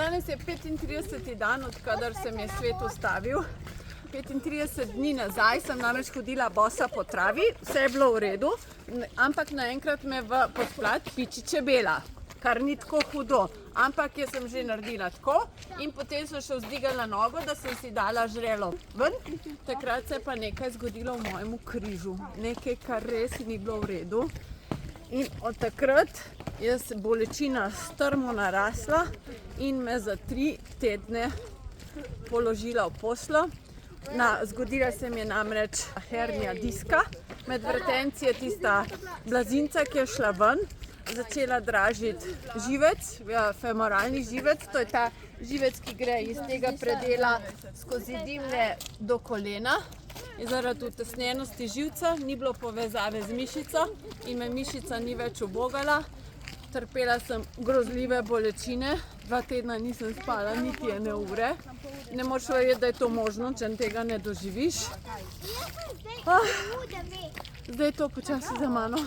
Danes je 35. dan, odkadar se mi je svet ustavil. 35 dni nazaj sem namreč hodila bosa po travi, vse je bilo v redu, ampak naenkrat me v podplat piči čebela, kar ni tako hudo. Ampak jaz sem že naredila tako in potem sem še vzdigala nogo, da sem si dala žrelo ven. Takrat se je pa nekaj zgodilo v mojemu križu, nekaj, kar res ni bilo v redu. In od takrat je bolečina strmo narasla in me za 3 tedne položila v poslo. Zgodila se mi je namreč hernija diska. Med vretenci je tista blazinca, ki je šla ven, začela dražiti živec, femoralni živec. To je ta živec, ki gre iz tega predela skozi dimlje do kolena. In zaradi utesnjenosti živca ni bilo povezave z mišico in me mišica ni več ubogala. Trpela sem grozljive bolečine, 2 tedna nisem spala niti 1 ure. Ne moreš verjeti, da je to možno, če tega ne doživiš. Zdaj je to počasi za mano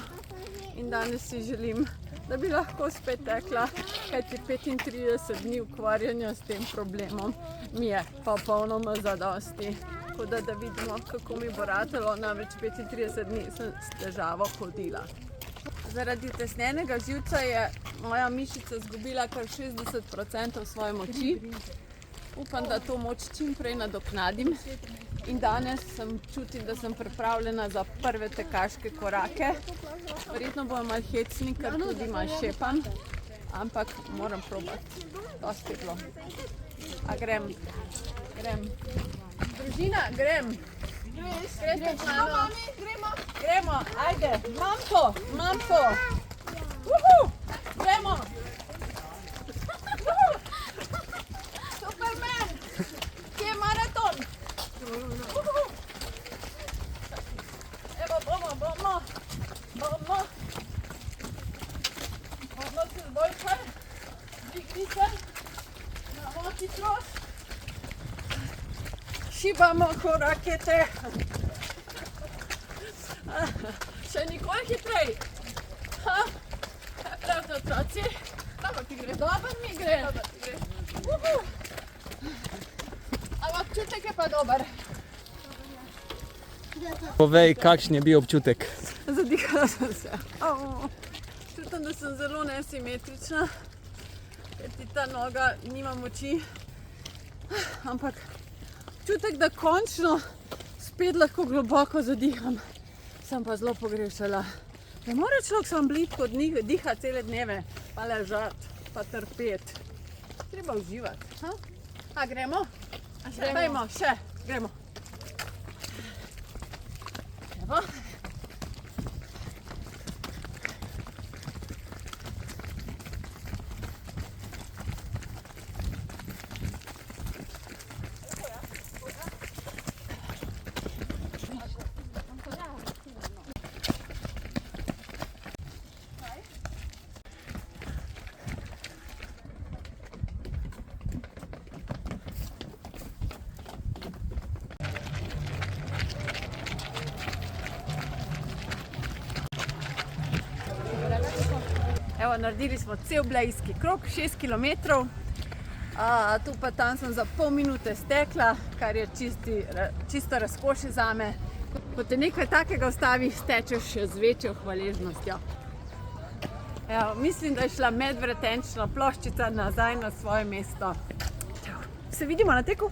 in danes si želim, da bi lahko spet tekla, kajti 35 dni ukvarjanja s tem problemom mi je popolnoma zadosti. Tako da vidimo, kako mi bo ratalo, namreč 35 dni sem s težavo hodila. Zaradi utesnjenega živca je moja mišica izgubila kar 60% svoje moči. Upam, da to moč čim prej nadoknadim. In danes čutim, da sem pripravljena za prve tekaške korake. Verjetno bojo malo hecni, ker tudi malo šepam, ampak moram probati. Dosti je bilo. A grem. Družina, grem. Gremo, ajde, imam to. Gremo. Superman, kje je maraton? Evo, bomo se zboljšali, dvigni se, imamo hitrost. Šibamo korakete. Še nikoli hitrej. Kaj pravite otroci? Dobro ti gre. Dobro mi gre. Ampak občutek je pa dober. Povej, kakšen je bil občutek? Zadihala sem se. Čutim, da sem zelo nesimetrična, ker ti ta noga nima moči. Ampak občutek, da končno spet lahko globoko zadiham, sem pa zelo pogrešala. Ne more človek sam blitko diha cele dneve, pa ležati, pa trpeti. Treba uživati. A gremo? Gremo, še, gremo. Evo. Evo, naredili smo cel blejski krog, 6 km. Tu pa tam sem za pol minute stekla, kar je čisto razkošje zame. Ko te nekaj takega ustavi, stečeš še z večjo hvaležnostjo. Evo, mislim, da je šla medvretenčna ploščica nazaj na svoje mesto. Se vidimo na teku.